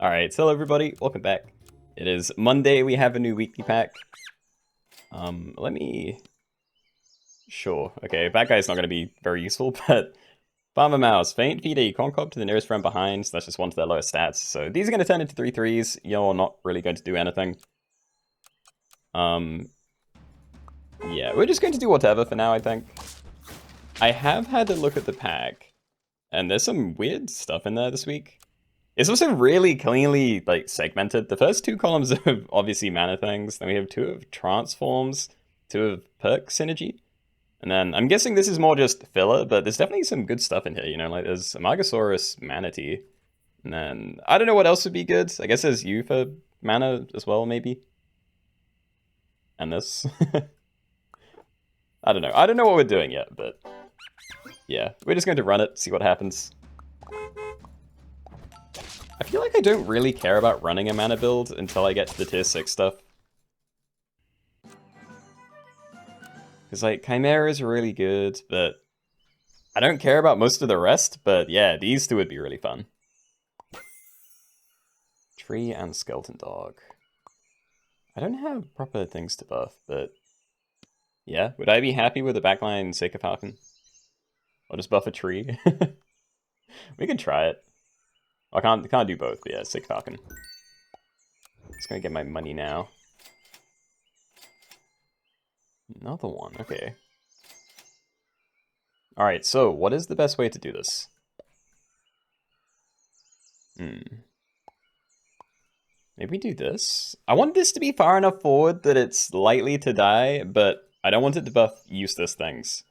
Alright, so hello everybody, welcome back. It is Monday, we have a new weekly pack. Let me... Sure, okay, that guy's not going to be very useful, but... Farmer Mouse, faint feed a Concob to the nearest friend behind, so that's just one to their lowest stats. So these are going to turn into 3/3s, you're not really going to do anything. Yeah, we're just going to do whatever for now, I think. I have had a look at the pack, and there's some weird stuff in there this week. It's also really cleanly, like, segmented. The first two columns are obviously mana things. Then we have two of transforms, two of perk synergy. And then I'm guessing this is more just filler, but there's definitely some good stuff in here, you know? Like, there's Amargasaurus, Manatee. And then, I don't know what else would be good. I guess there's you for mana as well, maybe. And this. I don't know. I don't know what we're doing yet, but... Yeah, we're just going to run it, see what happens. I feel like I don't really care about running a mana build until I get to the tier 6 stuff. Because, like, Chimera is really good, but I don't care about most of the rest, but yeah, these two would be really fun. Tree and Skeleton Dog. I don't have proper things to buff, but yeah, would I be happy with a backline Seika Falcon? I'll just buff a tree. We can try it. I can't do both, but yeah, Seika Falcon. Just gonna get my money now. Another one, okay. Alright, so what is the best way to do this? Maybe we do this. I want this to be far enough forward that it's likely to die, but I don't want it to buff useless things.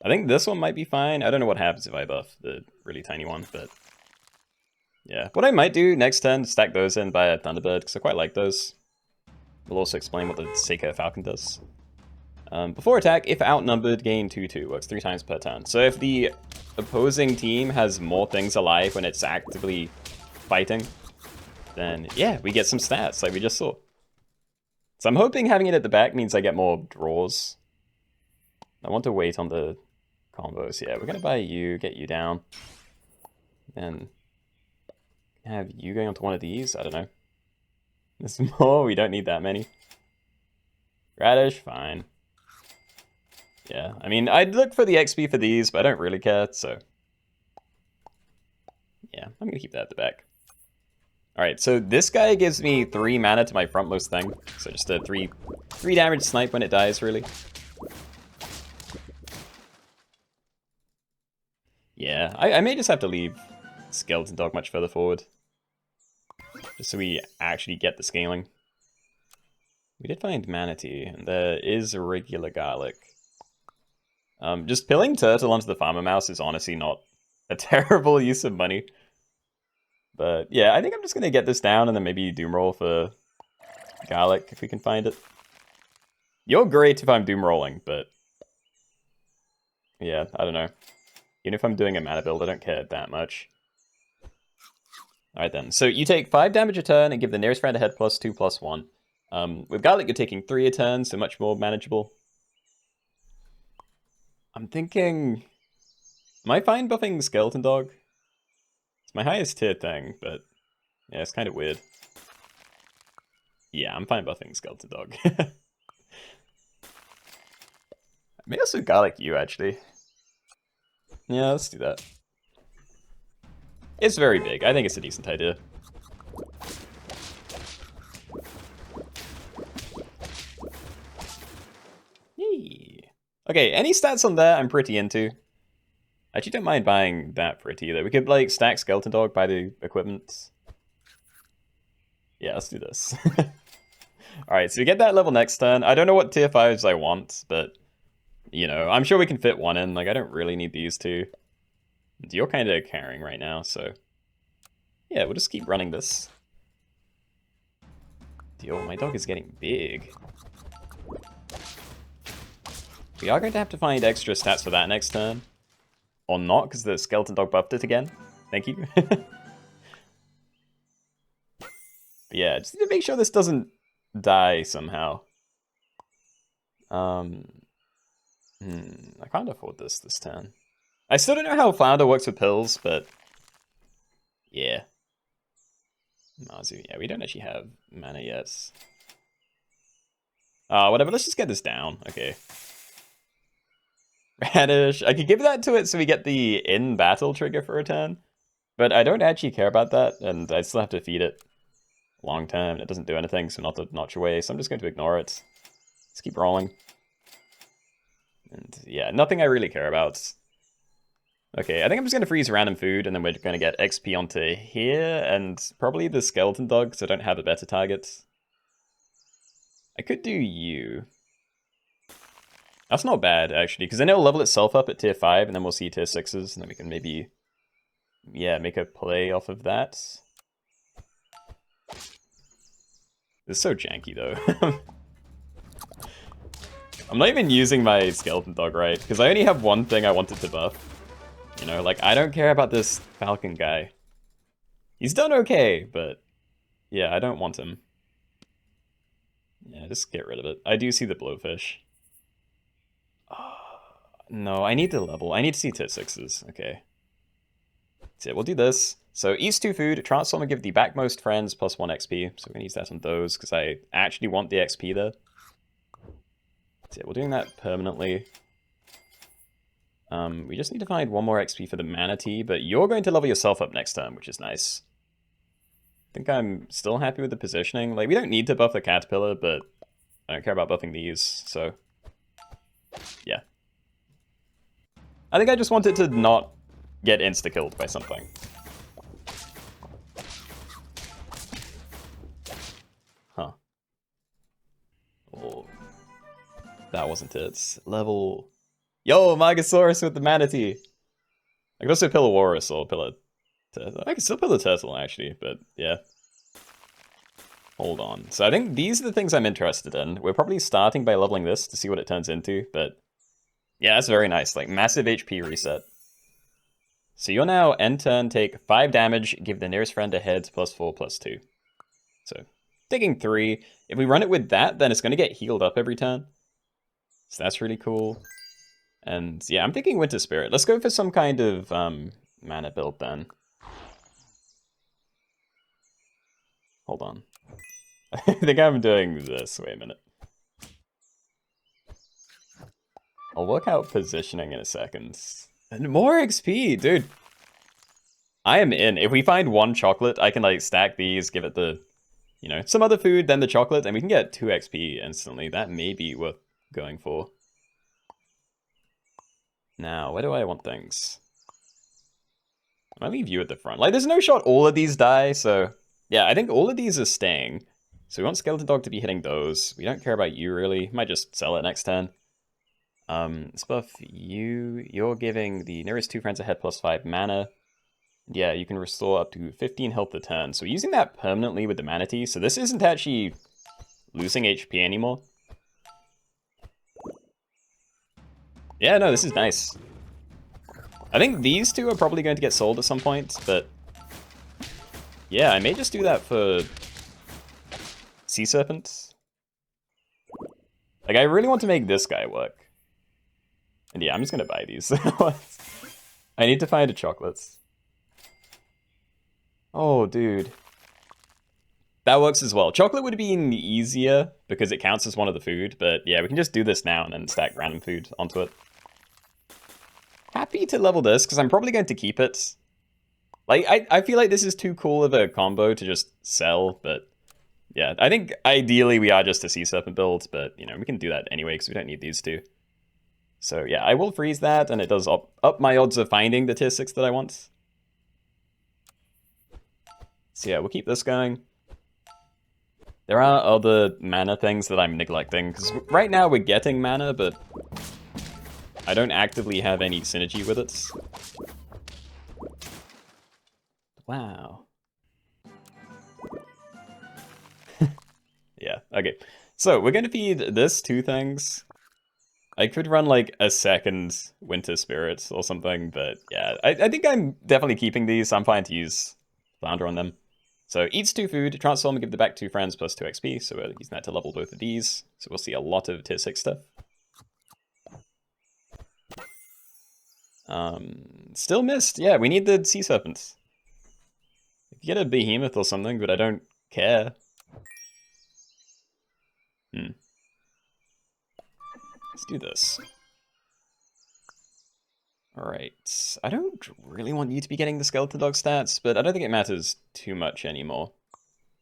I think this one might be fine. I don't know what happens if I buff the really tiny one, but... Yeah, what I might do next turn, stack those in by a Thunderbird, because I quite like those. We'll also explain what the Seika Falcon does. Before attack, if outnumbered, gain 2/2. Works 3 times per turn. So if the opposing team has more things alive when it's actively fighting, then yeah, we get some stats like we just saw. So I'm hoping having it at the back means I get more draws. I want to wait on the combos. Yeah, we're going to buy you, get you down. And have you going onto one of these? I don't know. There's more, we don't need that many. Radish, fine. Yeah, I mean, I'd look for the XP for these, but I don't really care, so... Yeah, I'm gonna keep that at the back. Alright, so this guy gives me 3 mana to my frontmost thing. So just a 3 damage snipe when it dies, really. Yeah, I may just have to leave Skeleton Dog much further forward. Just so we actually get the scaling. We did find Manatee, and there is a regular garlic. Just pilling Turtle onto the Farmer Mouse is honestly not a terrible use of money. But yeah, I think I'm just going to get this down and then maybe Doom Roll for garlic if we can find it. You're great if I'm Doom Rolling, but yeah, I don't know. Even if I'm doing a mana build, I don't care that much. Alright then, so you take 5 damage a turn and give the nearest friend a head +2/+1. With garlic, you're taking 3 a turn, so much more manageable. I'm thinking... Am I fine buffing Skeleton Dog? It's my highest tier thing, but... Yeah, it's kind of weird. Yeah, I'm fine buffing Skeleton Dog. I may also garlic you, actually. Yeah, let's do that. It's very big. I think it's a decent idea. Yee. Okay, any stats on there I'm pretty into. I actually don't mind buying that for it either. We could, like, stack Skeleton Dog, buy the equipment. Yeah, let's do this. Alright, so we get that level next turn. I don't know what tier 5s I want, but, you know, I'm sure we can fit one in. Like, I don't really need these two. You're kind of carrying right now, so... Yeah, we'll just keep running this. Deal, my dog is getting big. We are going to have to find extra stats for that next turn. Or not, because the Skeleton Dog buffed it again. Thank you. But yeah, just need to make sure this doesn't die somehow. I can't afford this turn. I still don't know how Flounder works with pills, but... Yeah. Mazu, yeah, we don't actually have mana yet. Whatever, let's just get this down. Okay. Radish. I could give that to it so we get the in-battle trigger for a turn. But I don't actually care about that, and I still have to feed it long term. It doesn't do anything, so not to notch away, so I'm just going to ignore it. Let's keep rolling. And yeah, nothing I really care about. Okay, I think I'm just going to freeze random food, and then we're going to get XP onto here, and probably the skeleton dog, because I don't have a better target. I could do you. That's not bad, actually, because then it'll level itself up at tier 5, and then we'll see tier 6s, and then we can maybe, yeah, make a play off of that. It's so janky, though. I'm not even using my skeleton dog right, because I only have one thing I wanted to buff. You know, like, I don't care about this falcon guy. He's done okay, but yeah, I don't want him. Yeah, just get rid of it. I do see the blowfish. No, I need to level. I need to see tier 6s. Okay. That's it. We'll do this. So eat 2 food, transform and give the backmost friends plus 1 XP. So we're going to use that on those, because I actually want the XP there. That's it. We're doing that permanently. We just need to find 1 more XP for the Manatee, but you're going to level yourself up next turn, which is nice. I think I'm still happy with the positioning. Like, we don't need to buff the Caterpillar, but I don't care about buffing these, so yeah. I think I just want it to not get insta-killed by something. Huh. Oh, that wasn't it. Level... Yo, Magosaurus with the Manatee! I could also pill a Walrus or pill a Turtle. I could still pill a Turtle, actually, but yeah. Hold on. So I think these are the things I'm interested in. We're probably starting by leveling this to see what it turns into, but yeah, that's very nice. Like, massive HP reset. So you'll now, end turn, take 5 damage, give the nearest friend a head, +4/+2. So, taking 3. If we run it with that, then it's going to get healed up every turn. So that's really cool. And yeah, I'm thinking Winter Spirit. Let's go for some kind of mana build then. Hold on. I think I'm doing this. Wait a minute. I'll work out positioning in a second. And more XP, dude. I am in. If we find 1 chocolate, I can like stack these, give it the, you know, some other food, then the chocolate, and we can get 2 XP instantly. That may be worth going for. Now, where do I want things? I leave you at the front. Like, there's no shot all of these die, so yeah, I think all of these are staying. So we want Skeleton Dog to be hitting those. We don't care about you, really. Might just sell it next turn. Let's buff you. You're giving the nearest 2 friends a head +5 mana. Yeah, you can restore up to 15 health a turn. So we're using that permanently with the Manatee. So this isn't actually losing HP anymore. Yeah, no, this is nice. I think these 2 are probably going to get sold at some point, but yeah, I may just do that for Sea Serpent. Like, I really want to make this guy work. And yeah, I'm just going to buy these. I need to find a chocolates. Oh, dude. That works as well. Chocolate would have been easier because it counts as one of the food, but yeah, we can just do this now and then stack random food onto it. Happy to level this because I'm probably going to keep it. Like, I feel like this is too cool of a combo to just sell, but yeah, I think ideally we are just a Sea Serpent build, but you know, we can do that anyway because we don't need these 2. So yeah, I will freeze that, and it does up my odds of finding the tier 6 that I want. So yeah, we'll keep this going. There are other mana things that I'm neglecting, because right now we're getting mana, but I don't actively have any synergy with it. Wow. Yeah, okay. So we're going to feed this 2 things. I could run like a second Winter Spirit or something, but yeah, I think I'm definitely keeping these. I'm fine to use Flounder on them. So eats 2 food, transform and give the back 2 friends +2 XP. So we're using that to level both of these. So we'll see a lot of tier 6 stuff. Still missed. Yeah, we need the Sea Serpents. get a behemoth or something, but I don't care. Let's do this. Alright, I don't really want you to be getting the skeleton dog stats, but I don't think it matters too much anymore.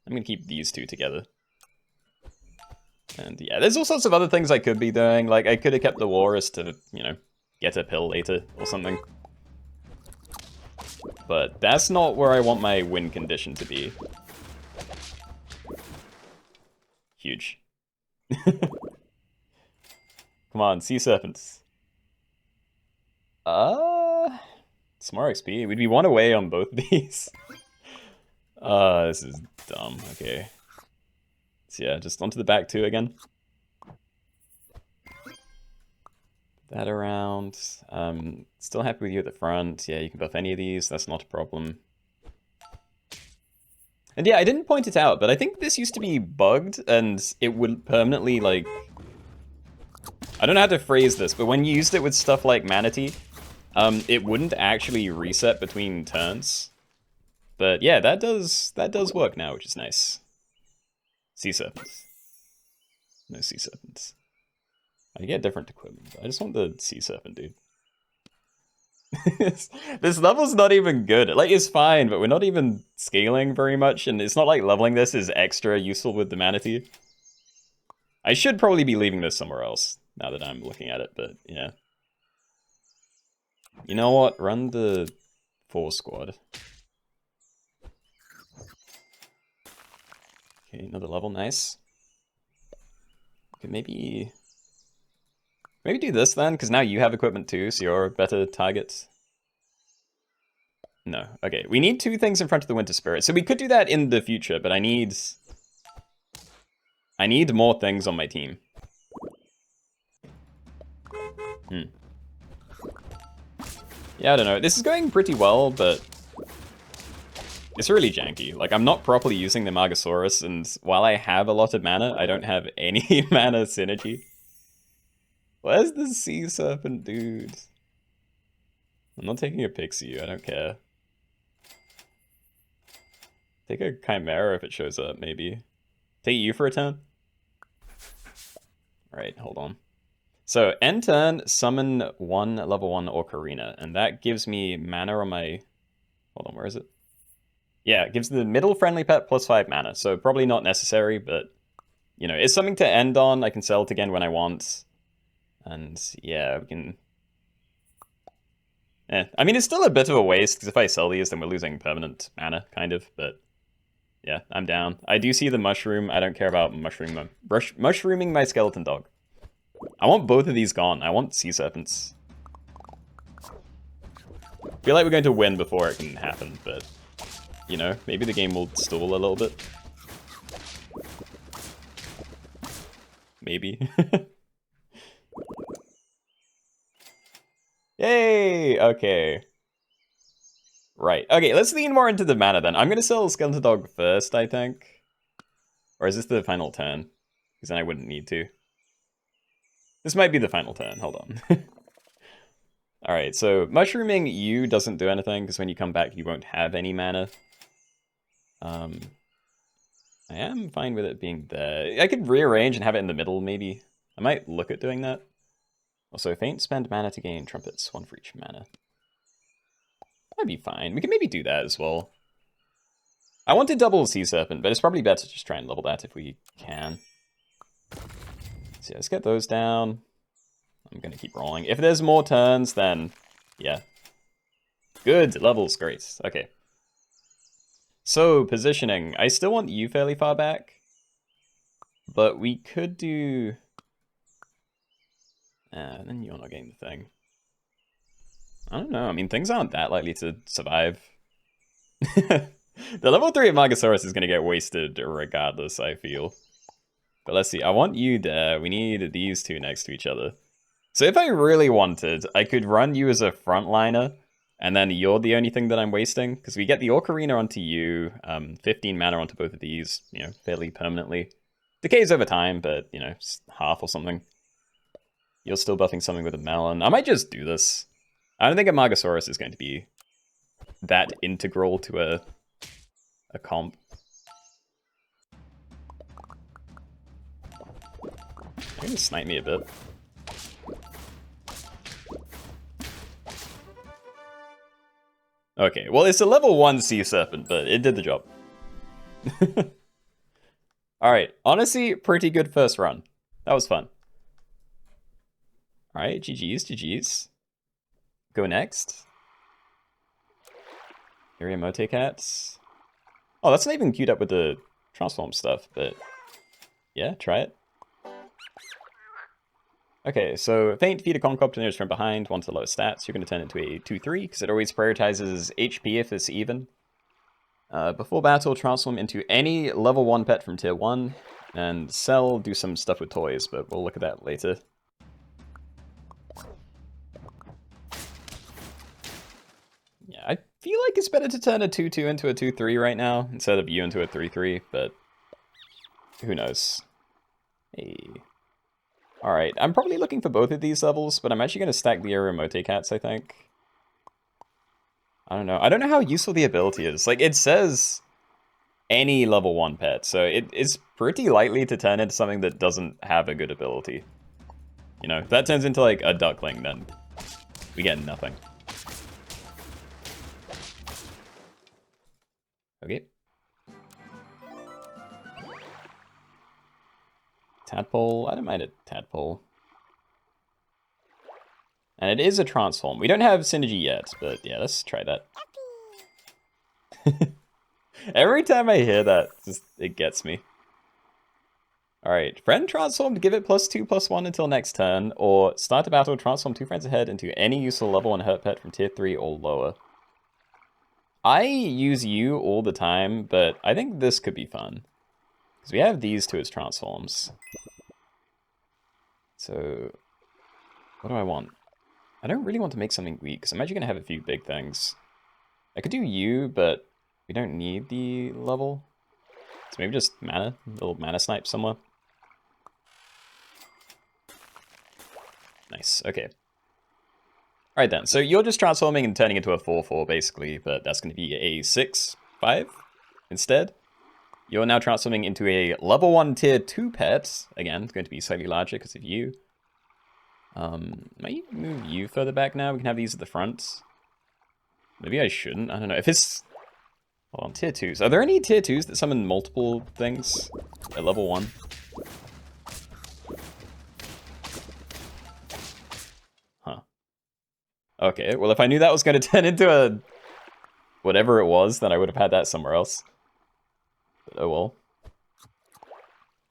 I'm gonna keep these two together. And yeah, there's all sorts of other things I could be doing, like I could have kept the walrus to, you know, get a pill later or something. But that's not where I want my win condition to be. Huge. Come on, sea serpents. It's more XP. We'd be one away on both of these. This is dumb. Okay. So yeah, just onto the back two again. That around. Still happy with you at the front. Yeah, you can buff any of these. That's not a problem. And yeah, I didn't point it out, but I think this used to be bugged, and it would permanently, like... I don't know how to phrase this, but when you used it with stuff like Manatee, it wouldn't actually reset between turns. But yeah, that does work now, which is nice. Sea serpents. No sea serpents. I get different equipment. I just want the sea serpent, dude. This level's not even good. Like, it's fine, but we're not even scaling very much, and it's not like leveling this is extra useful with the Manatee. I should probably be leaving this somewhere else, now that I'm looking at it, but yeah. You know what? Run the 4 squad. Okay, another level, nice. Okay, maybe do this then, because now you have equipment too, so you're a better target. No, okay. We need 2 things in front of the Winter Spirit. So we could do that in the future, but I need more things on my team. Yeah, I don't know. This is going pretty well, but it's really janky. Like, I'm not properly using the Margosaurus, and while I have a lot of mana, I don't have any mana synergy. Where's the sea serpent, dude? I'm not taking a pixie, I don't care. Take a chimera if it shows up, maybe. Take you for a turn? Alright, hold on. So, end turn, summon 1 level 1 Ocarina, and that gives me mana on my... Hold on, where is it? Yeah, it gives the middle friendly pet plus 5 mana, so probably not necessary, but, you know, it's something to end on. I can sell it again when I want. And yeah, we can... I mean, it's still a bit of a waste, because if I sell these, then we're losing permanent mana, kind of, but yeah, I'm down. I do see the mushroom. I don't care about mushrooming my skeleton dog. I want both of these gone. I want sea serpents. I feel like we're going to win before it can happen, but, you know, maybe the game will stall a little bit. Maybe. Yay! Okay. Right. Okay, let's lean more into the mana then. I'm gonna sell Skeleton Dog first, I think. Or is this the final turn? Because then I wouldn't need to. This might be the final turn. Hold on. Alright, so mushrooming you doesn't do anything, because when you come back you won't have any mana. I am fine with it being there. I could rearrange and have it in the middle, maybe. I might look at doing that. Also, faint spend mana to gain trumpets, 1 for each mana. That'd be fine. We can maybe do that as well. I want to double Sea Serpent, but it's probably better to just try and level that if we can. So yeah, let's get those down. I'm gonna keep rolling. If there's more turns, then yeah. Good, levels, great. Okay. So, positioning. I still want you fairly far back. But we could do... then you're not getting the thing. I don't know. I mean, things aren't that likely to survive. The level 3 of Margosaurus is going to get wasted regardless, I feel. But let's see. I want you there. We need these two next to each other. So if I really wanted, I could run you as a frontliner, and then you're the only thing that I'm wasting. Because we get the Ocarina onto you, 15 mana onto both of these, you know, fairly permanently. Decays over time, but, you know, half or something. You're still buffing something with a melon. I might just do this. I don't think a Margosaurus is going to be that integral to a a comp. They're gonna snipe me a bit. Okay, well, it's a level 1 Sea Serpent, but it did the job. Alright, honestly, pretty good first run. That was fun. Alright, GG's, GG's. Go next. Area Motecats. Oh, that's not even queued up with the transform stuff, but yeah, try it. Okay, so Faint, feed a Concopter nearest from behind, one to the lowest stats. You're going to turn it into a 2-3, because it always prioritizes HP if it's even. Before battle, transform into any level 1 pet from tier 1, and sell, do some stuff with toys, but we'll look at that later. Yeah, I feel like it's better to turn a 2-2 into a 2-3 right now, instead of you into a 3-3, but who knows. Hey. Alright, I'm probably looking for both of these levels, but I'm actually going to stack the Area Motecats, I think. I don't know. I don't know how useful the ability is. Like, it says any level 1 pet, so it's pretty likely to turn into something that doesn't have a good ability. You know, if that turns into, like, a duckling, then we get nothing. Okay. Tadpole. I don't mind a tadpole. And it is a transform. We don't have synergy yet, but yeah, let's try that. Every time I hear that, it gets me. Alright, friend transformed, give it +2/+1 until next turn, or start a battle, transform 2 friends ahead into any useful level 1 hurt pet from tier 3 or lower. I use you all the time, but I think this could be fun. Because we have these two as transforms. So, what do I want? I don't really want to make something weak, because I'm actually going to have a few big things. I could do you, but we don't need the level. So maybe just mana, a little mana snipe somewhere. Nice, okay. Alright then, so you're just transforming and turning into a 4-4 basically, but that's going to be a 6-5 instead. You're now transforming into a level 1 tier 2 pet. Again, it's going to be slightly larger because of you. Might move you further back now? We can have these at the front. Maybe I shouldn't, I don't know. If it's... Hold on, tier 2s. Are there any tier 2s that summon multiple things at level 1? Huh. Okay, well if I knew that was going to turn into a... whatever it was, then I would have had that somewhere else. But oh well.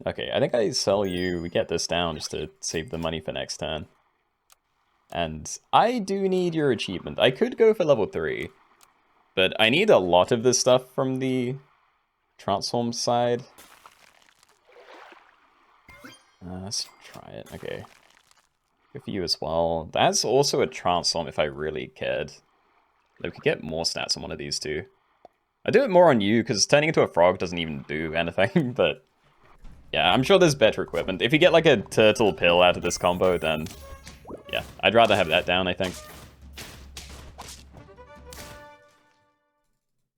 Okay, I think I sell you, we get this down just to save the money for next turn. And I do need your achievement. I could go for level 3, but I need a lot of this stuff from the transform side. Let's try it, okay. Good for you as well. That's also a transform if I really cared. We could get more stats on one of these two. I do it more on you, because turning into a frog doesn't even do anything, but... yeah, I'm sure there's better equipment. If you get like a turtle pill out of this combo, then... yeah, I'd rather have that down, I think.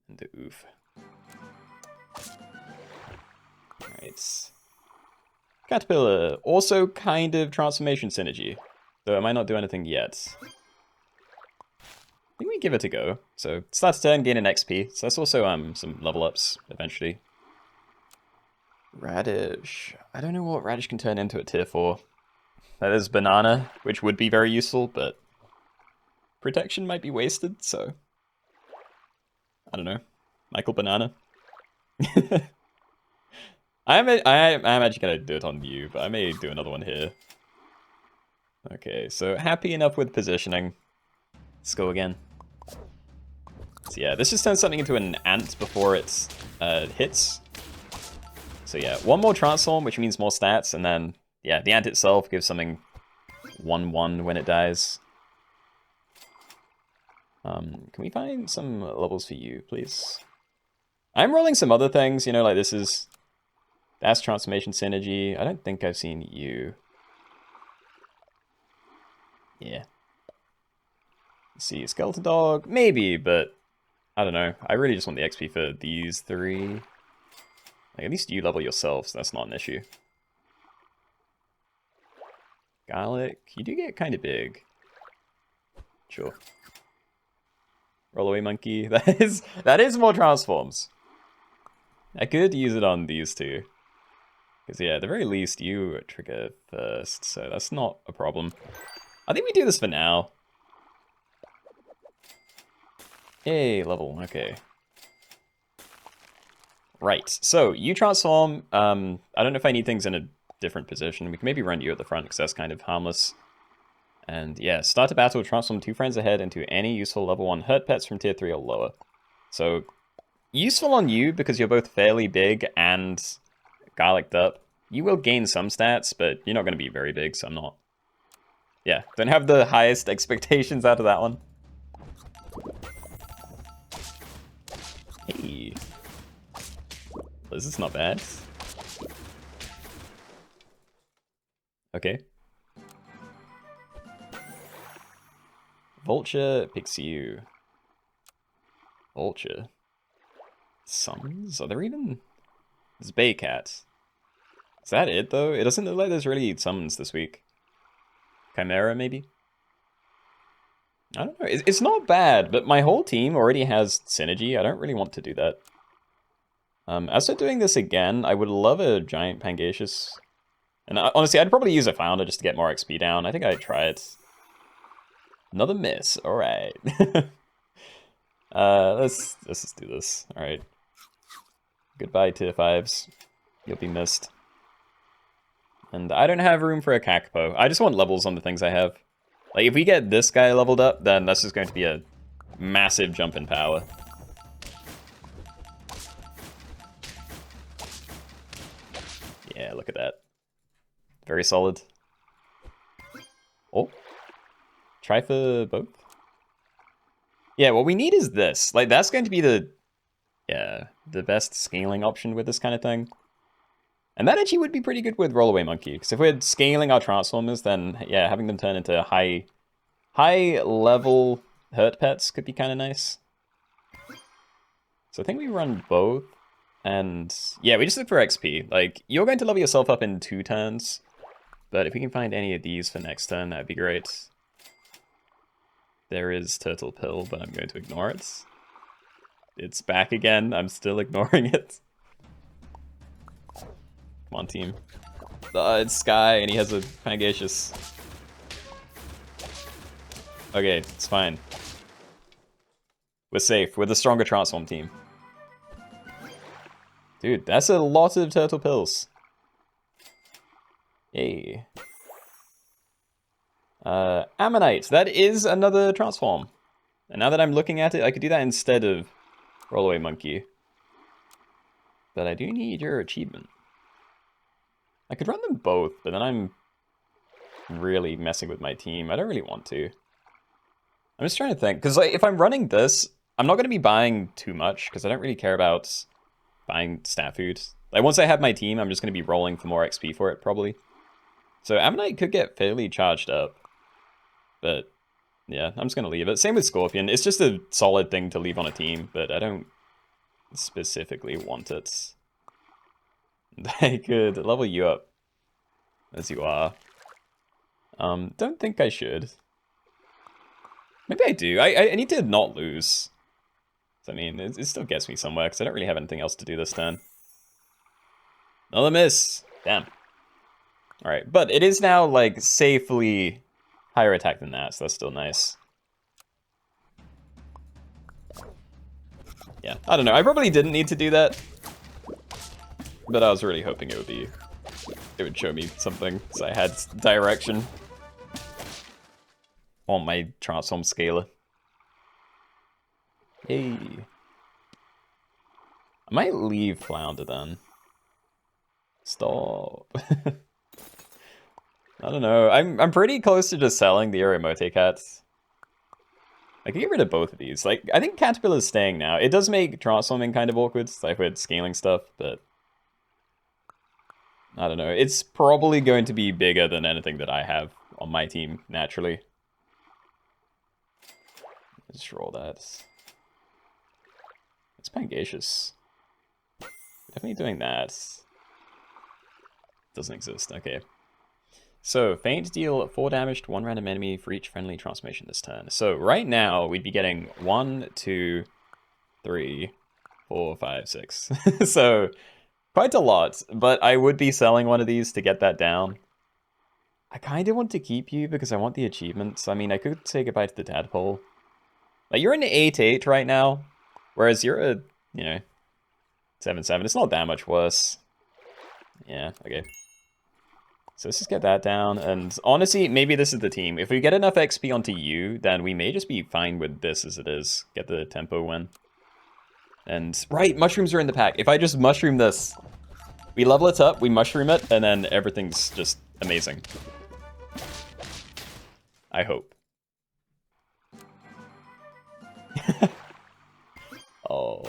And the oof. Alright. Caterpillar, also kind of transformation synergy. Though it might not do anything yet. I think we give it a go. So, start to turn, gain an XP. So that's also some level ups, eventually. Radish. I don't know what Radish can turn into at tier 4. That is Banana, which would be very useful, but... protection might be wasted, so... I don't know. Michael Banana. I'm actually going to do it on you, but I may do another one here. Okay, so happy enough with positioning. Let's go again. So yeah, this just turns something into an ant before it hits. So yeah, one more transform, which means more stats, and then, yeah, the ant itself gives something 1-1 when it dies. Can we find some levels for you, please? I'm rolling some other things, you know, like this is... that's transformation synergy. I don't think I've seen you. Yeah. Let's see, Skeleton Dog? Maybe, but I don't know. I really just want the XP for these three. Like, at least you level yourself, so that's not an issue. Garlic, you do get kind of big. Sure. Roll away monkey. That is more transforms. I could use it on these two. Because yeah, at the very least you trigger first, so that's not a problem. I think we do this for now. Yay, level, okay. Right, so you transform. I don't know if I need things in a different position. We can maybe run you at the front because that's kind of harmless. And yeah, start a battle, transform 2 friends ahead into any useful level 1 hurt pets from tier 3 or lower. So, useful on you because you're both fairly big and garliced up. You will gain some stats, but you're not going to be very big, so I'm not... Yeah, don't have the highest expectations out of that one. Hey. This is not bad. Okay. Vulture picks you. Vulture. Summons? Are there even... There's Baycat. Is that it, though? It doesn't look like there's really summons this week. Chimera, maybe? I don't know. It's not bad, but my whole team already has synergy. I don't really want to do that. As for doing this again, I would love a giant Pangaseous. And honestly, I'd probably use a Founder just to get more XP down. I think I'd try it. Another miss. Alright. Let's just do this. Alright. Goodbye, tier 5s. You'll be missed. And I don't have room for a Kakpo. I just want levels on the things I have. Like, if we get this guy leveled up, then that's just going to be a massive jump in power. Yeah, look at that. Very solid. Oh. Try for both. Yeah, what we need is this. Like, that's going to be the... Yeah, the best scaling option with this kind of thing. And that actually would be pretty good with Rollaway Monkey, because if we're scaling our Transformers, then, yeah, having them turn into high-level hurt pets could be kind of nice. So I think we run both, and, yeah, we just look for XP. Like, you're going to level yourself up in 2 turns, but if we can find any of these for next turn, that'd be great. There is Turtle Pill, but I'm going to ignore it. It's back again, I'm still ignoring it. Come on, team. It's Sky, and he has a Pangaseous. Okay, it's fine. We're safe. We're the stronger Transform team. Dude, that's a lot of Turtle Pills. Yay. Ammonite. That is another Transform. And now that I'm looking at it, I could do that instead of Rollaway Monkey. But I do need your achievement. I could run them both, but then I'm really messing with my team. I don't really want to. I'm just trying to think, because like, if I'm running this, I'm not going to be buying too much, because I don't really care about buying stat food. Like, once I have my team, I'm just going to be rolling for more XP for it, probably. So Ammonite could get fairly charged up. But, yeah, I'm just going to leave it. Same with Scorpion. It's just a solid thing to leave on a team, but I don't specifically want it. I could level you up as you are. Don't think I should. Maybe I do. I need to not lose. So, I mean, it still gets me somewhere, because I don't really have anything else to do this turn. Another miss. Damn. Alright, but it is now, like, safely higher attack than that, so that's still nice. Yeah, I don't know. I probably didn't need to do that. But I was really hoping it would show me something, so I had direction on my Transform Scaler. Yay. I might leave Flounder then. Stop. I don't know. I'm pretty close to just selling the Uramote cats. I could get rid of both of these. Like, I think Caterpillar's staying now. It does make transforming kind of awkward, like with scaling stuff, but I don't know. It's probably going to be bigger than anything that I have on my team, naturally. Let's roll that. It's Pangacious. Definitely doing that. Doesn't exist, okay. So, Feint deal 4 damage to 1 random enemy for each friendly transformation this turn. So, right now, we'd be getting 1, 2, 3, 4, 5, 6. So, quite a lot, but I would be selling one of these to get that down. I kind of want to keep you because I want the achievements. I mean, I could say goodbye to the tadpole. Like, you're an 8-8 right now, whereas you're a, 7-7. It's not that much worse. Yeah, okay. So let's just get that down, and honestly, maybe this is the team. If we get enough XP onto you, then we may just be fine with this as it is. Get the tempo win. And, right, mushrooms are in the pack. If I just mushroom this, we level it up, we mushroom it, and then everything's just amazing. I hope. Oh,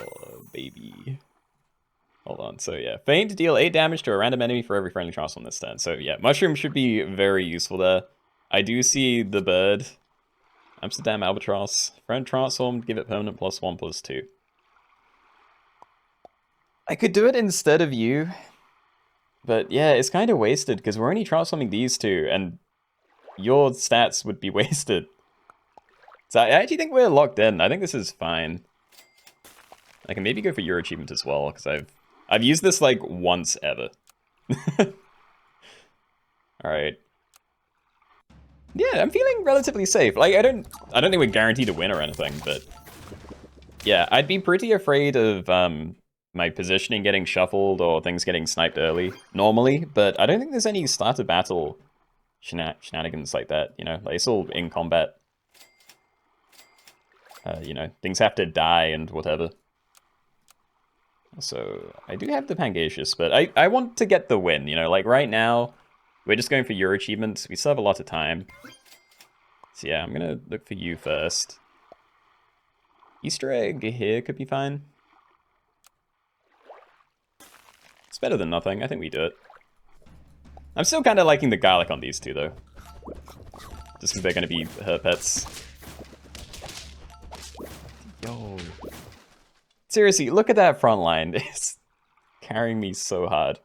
baby. Hold on, so yeah. Feint deal 8 damage to a random enemy for every friendly transform this turn. So yeah, mushroom should be very useful there. I do see the bird. Amsterdam Albatross. Friend transform, give it permanent +1/+2. I could do it instead of you. But yeah, it's kind of wasted because we're only transforming these two and your stats would be wasted. So I actually think we're locked in. I think this is fine. I can maybe go for your achievement as well because I've used this like once ever. Alright. Yeah, I'm feeling relatively safe. Like I don't think we're guaranteed to win or anything, but yeah, I'd be pretty afraid of my positioning getting shuffled or things getting sniped early normally, but I don't think there's any start of battle shenanigans like that, like it's all in combat. Things have to die and whatever. So, I do have the Pangacious, but I want to get the win, like right now, we're just going for your achievements, we still have a lot of time. So yeah, I'm gonna look for you first. Easter egg here could be fine. It's better than nothing, I think we do it. I'm still kind of liking the garlic on these two, though. Just because they're gonna be her pets. Yo. Seriously, look at that front line. It's carrying me so hard.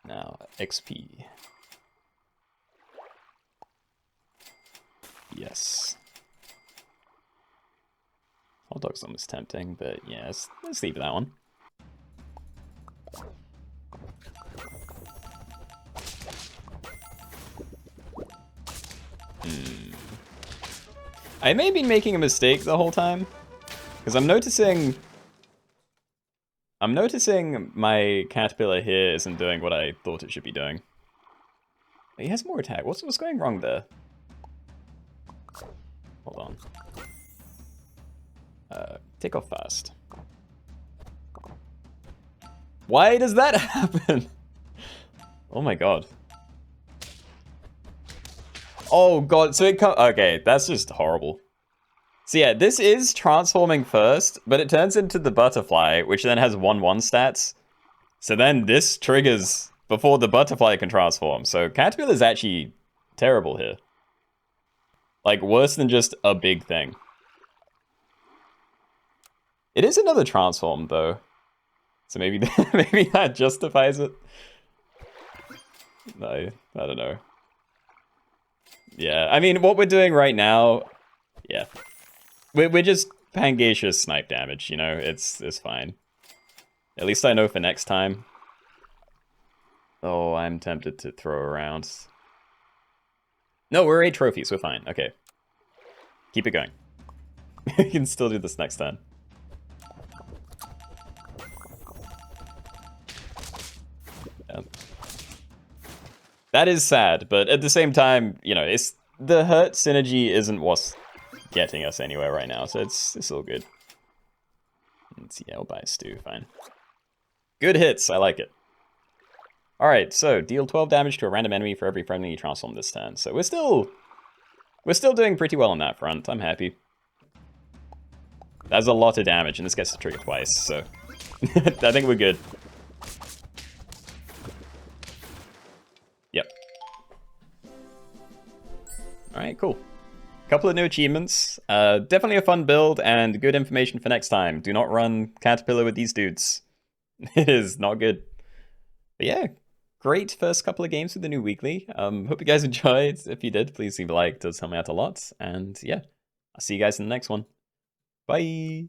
Now, XP. Yes. Hot dog's almost tempting, but yeah, let's leave that one. I may have been making a mistake the whole time, because I'm noticing my caterpillar here isn't doing what I thought it should be doing. He has more attack. What's going wrong there? Hold on. Take off fast. Why does that happen? Oh my god. Oh god, so it comes... Okay, that's just horrible. So yeah, this is transforming first, but it turns into the butterfly, which then has 1/1 stats. So then this triggers before the butterfly can transform. So Caterpillar is actually terrible here. Like, worse than just a big thing. It is another transform, though. So maybe, maybe that justifies it. No, I don't know. Yeah, I mean, what we're doing right now, yeah. We're just Pangacious snipe damage, it's fine. At least I know for next time. Oh, I'm tempted to throw around. No, we're 8 trophies, we're fine, okay. Keep it going. We can still do this next time. Yeah. That is sad, but at the same time, it's the hurt synergy isn't what's getting us anywhere right now, so it's all good. Yeah, we'll buy a stew, fine. Good hits, I like it. Alright, so deal 12 damage to a random enemy for every friendly you transform this turn. So we're still doing pretty well on that front, I'm happy. That's a lot of damage, and this gets to trigger twice, so I think we're good. Yep. Alright, cool. Couple of new achievements. Definitely a fun build and good information for next time. Do not run Caterpillar with these dudes. It is not good. But yeah, great first couple of games with the new weekly. Hope you guys enjoyed. If you did, please leave a like. It does help me out a lot. And yeah, I'll see you guys in the next one. Bye.